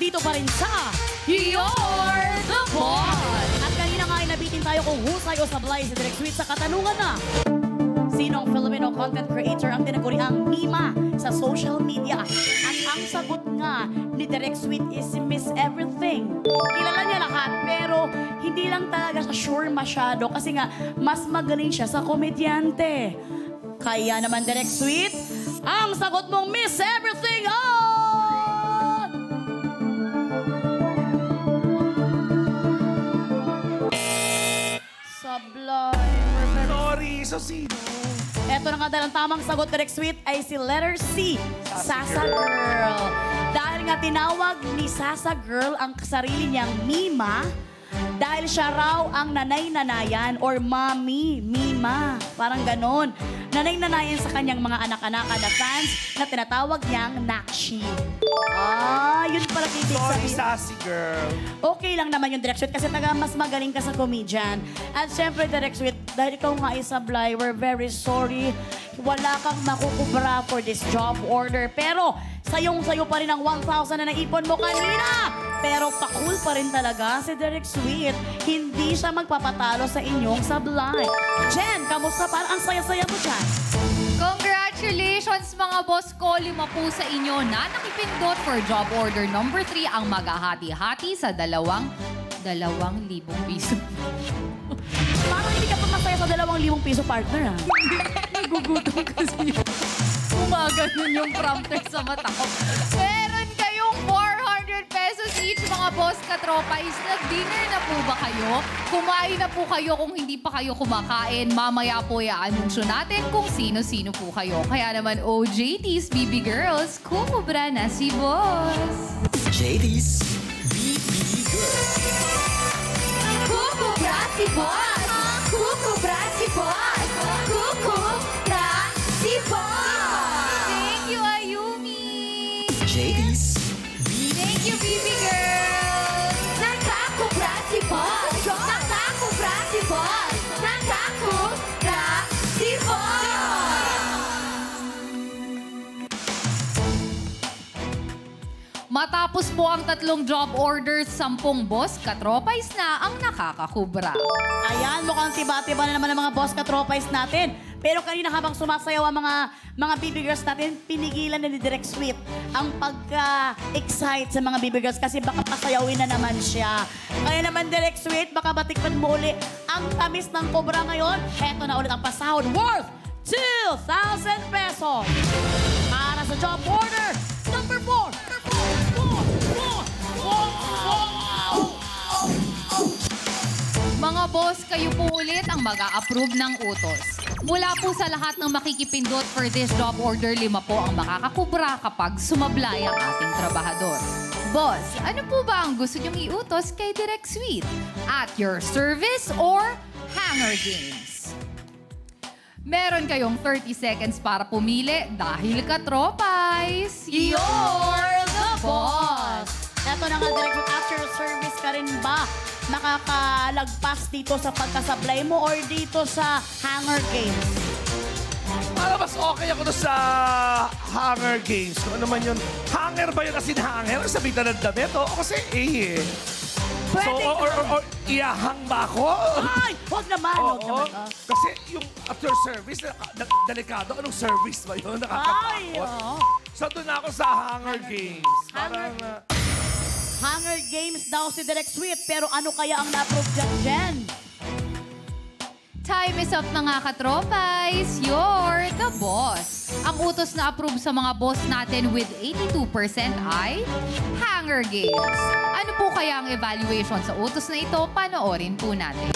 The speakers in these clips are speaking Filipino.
dito pa rin sa You're the Boss! At kanina nga ay nabitin tayo kung husay o sablay si Direk Sweet sa katanungan na sinong Filipino content creator ang tinaguriang Mima sa social media? At ang sagot nga ni Direk Sweet is si Miss Everything. Kilala niya lahat pero hindi lang talaga siya sure masyado kasi nga mas magaling siya sa komedyante. Kaya naman Direk Sweet, ang sagot mong Miss Everything on! Sablay. Sorry, so sino? Eto na nga dahil ang tamang sagot, Direk Sweet, ay si letter C, Sasa Girl. Dahil nga tinawag ni Sasa Girl ang sarili niyang Mima, dahil siya raw ang nanay-nanayan or mommy, Mima. Parang ganon. Nanay-nanayan sa kanyang mga anak-anak na fans na tinatawag niyang Nakshi. Yun pala ibig Sorry, sabihin. sassy girl. Okay lang naman yung Direk Sweet kasi taga mas magaling ka sa comedian. At syempre, Direk Sweet, dahil ikaw nga ay sablay, we're very sorry. Wala kang makukubra for this job order. Pero, sayong-sayo pa rin ang 1,000 na naipon mo kanina. Pero pa-cool pa rin talaga si Direk Sweet. Hindi siya magpapatalo sa inyong sablay. Jen, kamusta? Parang ang saya-saya mo dyan. Congratulations mga boss ko! 5 po sa inyo na nakipindot for job order number 3 ang maghahati-hati sa 2,000 piso. Parang hindi ka pa masaya sa 2,000 piso partner, ha? Nagugutom kasi gumaganon yung prompter sa mata ko. Meron kayong 400 pesos each mga boss katropais. Nag-dinner na po ba kayo? Kumain na po kayo kung hindi pa kayo kumakain. Mamaya po i-anunsyo natin kung sino-sino po kayo. Kaya naman OJT's BB Girls, kumubra na si boss. JD's BB Girls. Kumubra si boss! Kumubra si boss! Kumubra si boss! Thank you, Ayumi! JD's Thank you, BB Girl! Nakakubra si boss! Nakakubra si boss! Nakakubra si boss! Matapos po ang 3 job orders, 10 boss, katropais na ang nakakakubra. Ayan, mukhang tiba-tiba na naman ang mga boss katropais natin. Pero kanina habang sumasayaw ang mga baby girls natin, pinigilan na ni Direk Sweet ang pagka-excite sa mga baby girls kasi baka pasayawin na naman siya. Kaya naman Direk Sweet, baka batikpan mo uli ang tamis ng kobra ngayon. Heto na ulit ang pasahod worth 2,000 pesos. Para sa job order number 4. Mga boss, kayo po ulit ang mag-a-approve ng utos. Mula po sa lahat ng makikipindot for this job order, 5 po ang makakakubra kapag sumablay ang ating trabahador. Boss, ano po ba ang gusto niyong iutos kay Direk Sweet? At your service or hanger games? Meron kayong 30 seconds para pumili dahil katropais. You're the boss! Eto na nga, Direk, after service ka rin ba nakakalagpas dito sa pagkasablay mo or dito sa hanger games? Para mas okay ako sa hanger games. Kung ano man yun. Hanger ba yun as in hanger? Sabitan ng damit? O kasi So, or iyahang ba ako? Ay! Huwag naman, huwag naman. Kasi yung after service, delikado. Anong service ba yun? Ay, Nakakatakot. So, doon ako sa hanger games. Parang... Hanger Games daw si Direk Sweet, pero ano kaya ang na-approve dyan, Jen? Time is up mga katropais. You're the boss. Ang utos na approve sa mga boss natin with 82% ay hanger games. Ano po kaya ang evaluation sa utos na ito? Panoorin po natin.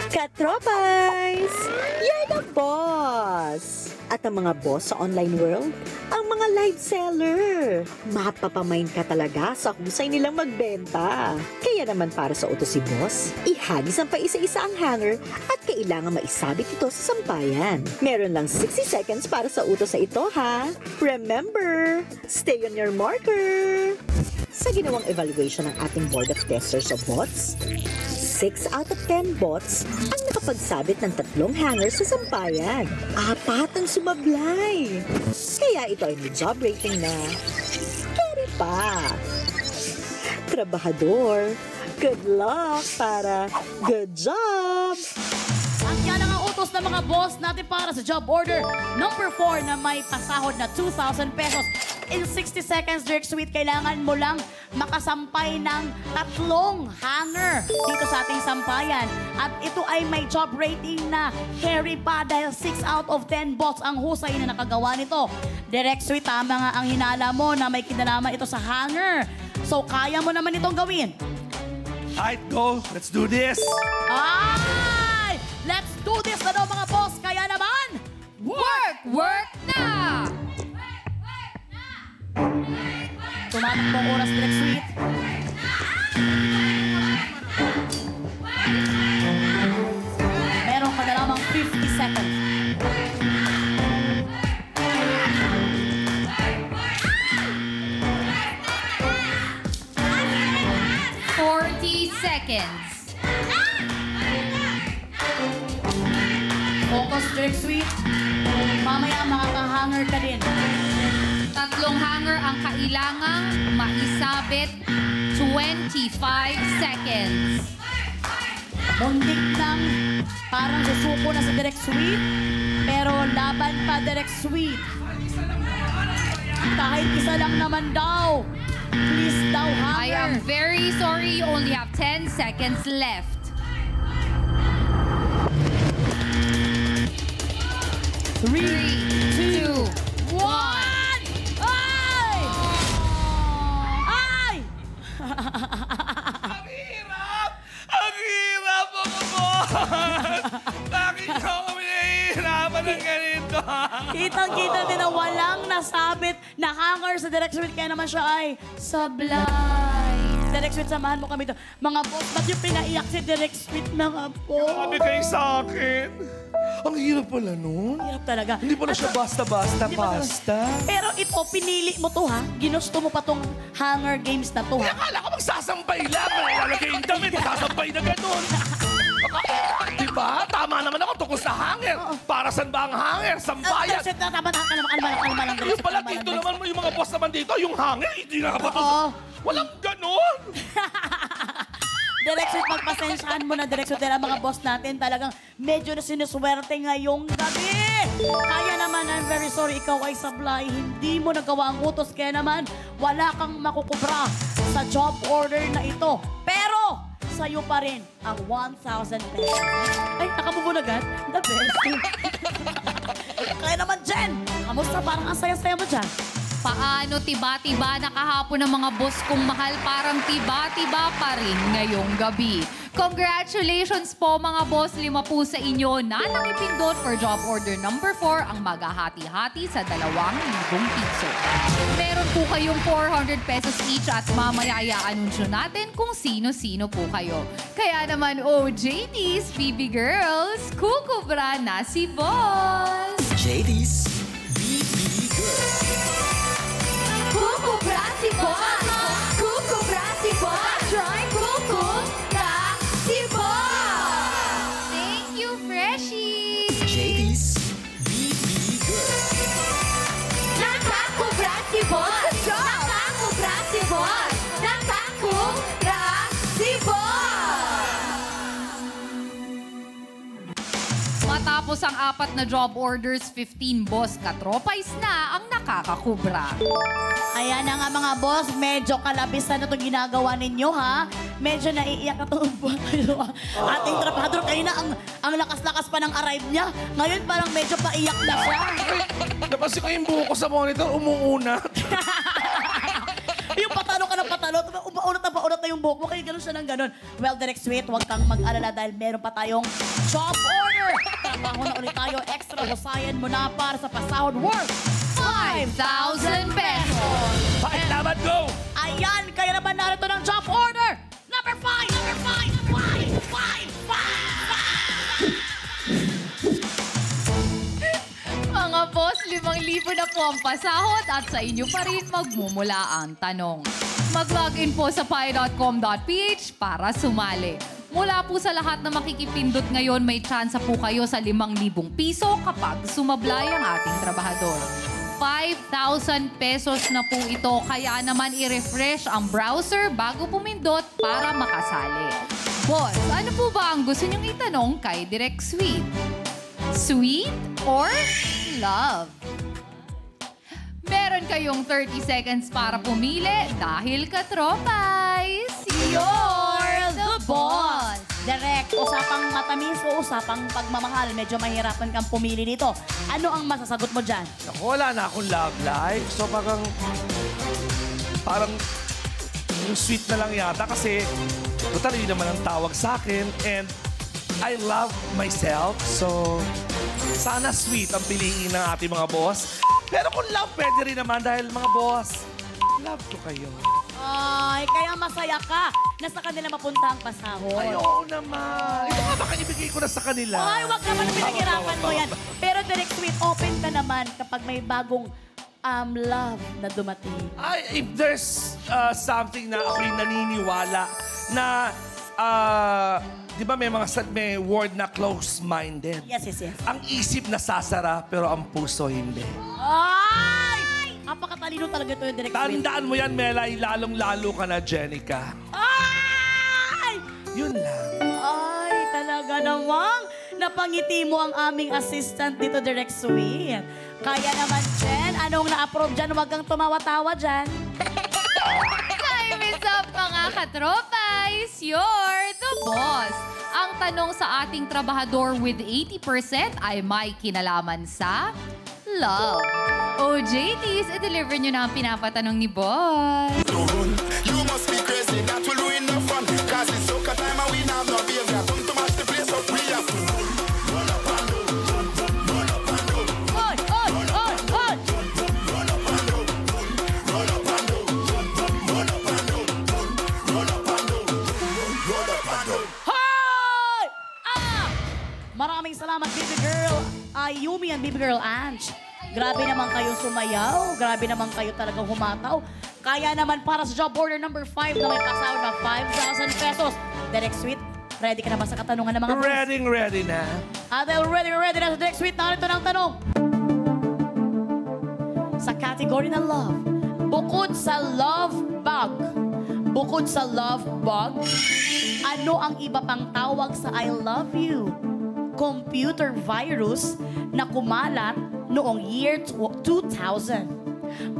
Katropais! You're the boss! At ang mga boss sa online world, ang mga live seller. Mapapamain ka talaga sa husay nilang magbenta. Kaya naman para sa utos si boss, ihagis ang paisa-isa ang hanger at kailangan maisabit ito sa sampayan. Meron lang 60 seconds para sa utos na ito, ha? Remember, stay on your marker! Sa ginawang evaluation ng ating board of testers of bots, 6 out of 10 bots ang nakapagsabit ng 3 hangers sa sampayan. 4 ang sumablay. Kaya ito ay may job rating na carry pa. Trabahador, good luck para good job! At yan ang utos ng mga boss natin para sa job order number 4 na may pasahod na 2,000 pesos. In 60 seconds, Direct Sweet, kailangan mo lang makasampay ng 3 hanger dito sa ating sampayan. At ito ay may job rating na carry pa dahil 6 out of 10 boss ang husay na nakagawa nito. Direct Sweet, tama nga ang hinala mo na may kinalaman ito sa hanger. So, kaya mo naman itong gawin. Alright, go. Let's do this. Ay! Let's do this na daw mga boss. Kaya naman, Work! Work na! tumatakbo ang oras, Direct Sweet. Meron ka na lamang 50 seconds. Seconds. Focus, Direct Sweet. Mamaya makaka-hanger ka din. 3 hanger ang kailangang maisabit. 25 seconds. Mundik nang parang susuko na sa Direct Sweet. Pero laban pa, Direct Sweet. Kahit isa lang naman daw. Please daw, hanger. I am very sorry. You only have 10 seconds left. 3, 2, 1. Ay! Ay! Ang hirap! Ang hirap, mga boss! Bakit kami nahihirapan ng ganito? Kitang-kita din na walang nasabit na hanger sa Direct Sweet. Kaya naman siya ay sablay. Direct Sweet, samahan mo kami ito. Mga boss, ba't yung pinaiyak si Direct Sweet, mga boss? Sabi kayo sa akin. Ang hirap pala nun. Hirap talaga. Hindi pala siya basta-basta Hindi pa pasta. Pero ito, pinili mo to ha. Ginusto mo pa tong hanger games na to Kaya ha. akala ko magsasampay lang. Lalagay yung damit, magsasampay na ganun. Diba? Tama naman ako tungkol sa hanger. Para saan ba ang hanger? Sambayan. Direct Sweet, tama na. Kalma lang. Yung pala dito naman mo yung mga boss naman dito, yung hanger, hindi na ba to? Oo. Walang ganun. Direct Sweet, magpasensyahan mo na, Direct Sweet. Dahil ang mga boss natin talagang medyo na sinuswerte ngayong gabi. Kaya naman, I'm very sorry, ikaw ay sablay. Hindi mo nagawa ang utos. Kaya naman, wala kang makukubra sa job order na ito. Pero, sa'yo pa rin ang 1,000 pesos. Ay, nakamove agad? The best. Kaya naman, Jen, kamusta? Parang ang saya-saya mo dyan. Paano tiba-tiba na kahapon ng mga boss kong mahal, parang tiba-tiba pa rin ngayong gabi. Congratulations po mga boss, 5 po sa inyo na nakipindot for job order number 4 ang maghahati-hati sa 2,000 piso. Meron po kayong 400 pesos each at mamaya i-anunsyo natin kung sino-sino po kayo. Kaya naman, JD's, BB Girls, kukubra na si boss! JD's BB Girl. Kukubra si boss! Kukubra si boss! Try kukubra si boss! Thank you, Freshie! JD's BB Girl. Nakakubra si boss! Nakakubra si boss! Nakakubra si boss! Matapos ang 4 na job orders, 15 boss katropais na ang nakakakubra. Ayan na nga mga boss, medyo kalabisan na itong ginagawa ninyo ha. Medyo naiiyak na itong ating trabahador. Kanina ang lakas-lakas pa ng arrive niya. Ngayon parang medyo paiyak na siya. Napansin ko yung buhok ko sa monitor, umuunat. Yung patalo ka ng patalo, paunat na yung buhok mo. Kaya gano'n siya ng gano'n. Well, Direct Sweet, huwag kang mag-alala dahil meron pa tayong job order. Trabaho na ulit tayo. Extra husayan mo na para sa pasahod worth 5,000 pesos. Fight, laban, go! Ayan, kaya naman narito ng job order. Number 5! Number 5! Mga boss, 5,000 na po ang pasahod at sa inyo pa rin magmumula ang tanong. Mag-login po sa pi.com.ph para sumali. Mula po sa lahat na makikipindot ngayon, may tsansa po kayo sa 5,000 piso kapag sumablay ang ating trabahador. 5,000 pesos na po ito. Kaya naman i-refresh ang browser bago pumindot para makasali. Boss, ano po ba ang gusto niyong itanong kay Direk Sweet? Sweet or love? Meron kayong 30 seconds para pumili dahil katropay. You're the boss! Direk, usapang matamis o usapang pagmamahal. Medyo mahirapan kang pumili dito. Ano ang masasagot mo dyan? Naku, wala na akong love life. So parang yung sweet na lang yata kasi total yun naman ang tawag sa akin and I love myself. So sana sweet ang piliin ng ating mga boss. Pero kung love, pwede rin naman dahil mga boss, love ko kayo. Ay, kaya masaya ka na sa kanila mapunta ang pasahod. Ay, oo naman. Ito nga baka ibigay ko na sa kanila. Ay, wag naman na pinaghirapan mo yan. Pero Direk Sweet, open ka naman kapag may bagong love na dumating. Ay, if there's something na ako'y naniniwala na, di ba may word na close-minded? Yes. Ang isip nasasara, pero ang puso hindi. Ay! Napakatalino talaga ito yung Direk Sweet. Tandaan mo yan, Melay, lalong-lalo ka na, Jenica. Ay! Yun lang. Ay, talaga namang napangiti mo ang aming assistant dito, Direk Sweet. Kaya naman, Jen, anong na-approve dyan? Huwag kang tumawa-tawa dyan. Time is up, mga katropays! You're the boss! Ang tanong sa ating trabahador with 80% ay may kinalaman sa love. O JTs, i-deliver nyo na ang pinapatanong ni Boss. You must be crazy, that will ruin the fun. Cause it's soca time and we now no behavior. Come to match the place up, we have to run up and down, run up and down. On! Run up and down, run up and down, run up and down, run up and down, run up and down. Hoy! Maraming salamat, baby girl Ayumi and baby girl Ange. Grabe naman kayo sumayaw. Grabe naman kayo talagang humataw. Kaya naman para sa job order number 5 na may pasahod na 5,000 pesos. Direk Sweet, ready ka na ba sa katanungan ng mga boss? Ready na. At ready na sa Direk Sweet. Narito na ang tanong. Sa category ng love, bukod sa love bug, ano ang iba pang tawag sa I love you? Computer virus na kumalat noong year 2000.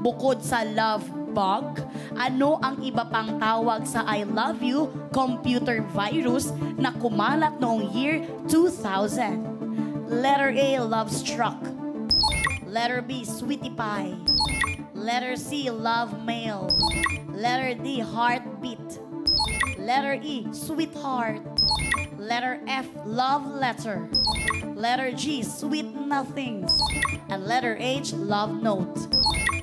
Bukod sa love bug, ano ang iba pang tawag sa I love you computer virus na kumalat noong year 2000? Letter A, love struck. Letter B, sweetie pie. Letter C, love mail. Letter D, heartbeat. Letter E, sweetheart. Letter F, love letter. Letter G, sweet nothings. And letter H, love note.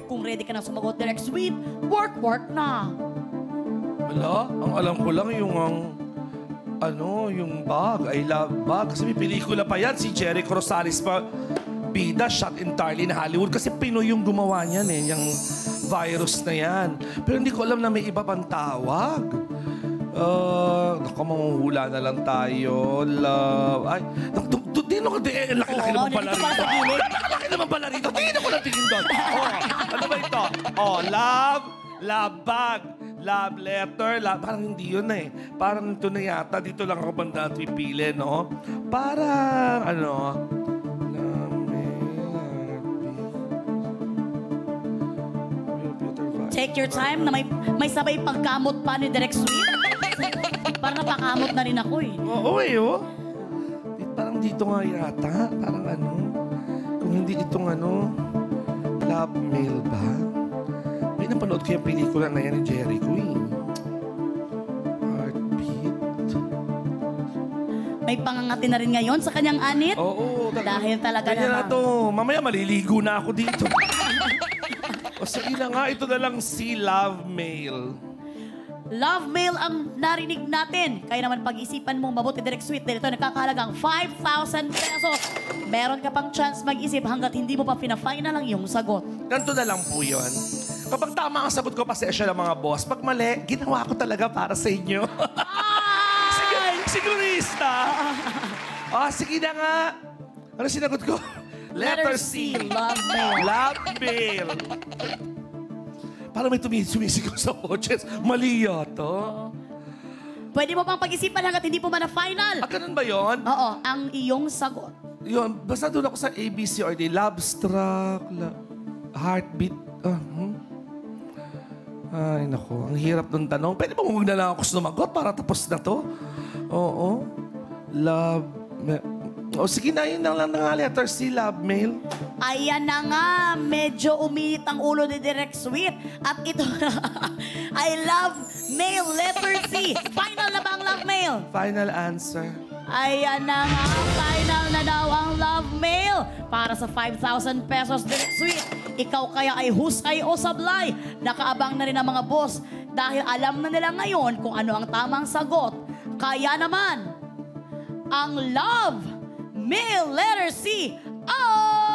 Kung ready ka na sumagot, Direk Sweet, work na. Wala, ang alam ko lang yung yung bug. I love bug. Kasi may pelikula pa yan. Si Jericho Rosales pa. Bida, shot entirely na Hollywood. Kasi Pinoy yung gumawa niyan yung virus na yan. Pero hindi ko alam na may iba pang tawag. Naku, mahuhula na lang tayo. Love. Ay, laki-laki naman pala rito. Laki naman pala rito. Tingin ako na tingin doon. Ano ba ito? Love bag, love letter, parang hindi yun Parang ito na yata. Dito lang ako banda at pipili, no? Parang, Take your time na may sabay pagkamot pa ni Direk Sweet. Parang napakamot na rin ako Oo, Parang dito nga yata. Parang kung hindi itong love mail ba? May napanood ko yung pelikula na yan ni Jericho Heartbeat. May pangangati na rin ngayon sa kanyang anit. Oo. Dahil talaga Ganyan na naman. to. Mamaya maliligo na ako dito. O sige na nga, ito na lang si love mail. Love mail ang narinig natin. Kaya naman pag-isipan mong mabuti, Direk Sweet. Dito nagkakahalagang 5,000 pesos. Meron ka pang chance mag-isip hanggat hindi mo pa pina-final ang iyong sagot. Ganito na lang po yun. Kapag tama ang sagot ko, pasensya ng mga boss. Pag mali, ginawa ko talaga para sa inyo. Sigurista! Sige na nga. Ano sinagot ko? Letter C. Love mail. Love mail. Parang may sumisigaw sa coaches. Mali yata. Pwede mo pang pag-isipan hanggat hindi po man na final. Ganun ba yon? Oo, ang iyong sagot. Yun, basta doon ako sa A, B, C, or D. Love struck, heartbeat. Ay, naku. Ang hirap nung tanong. Pwede ba huwag na lang ako sumagot para tapos na to? Oo. Love... sige na, yun lang nga letter C, love mail. Ayan na nga, medyo uminit ang ulo ni Direk Sweet. At ito na, I love mail, letter C. Final na ba ang love mail? Final answer. Ayan na nga, final na daw ang love mail. Para sa 5,000 pesos, Direk Sweet. Ikaw kaya ay husay o sablay? Nakaabang na rin ang mga boss dahil alam na nila ngayon kung ano ang tamang sagot. Kaya naman, ang love mail letter C. Oh!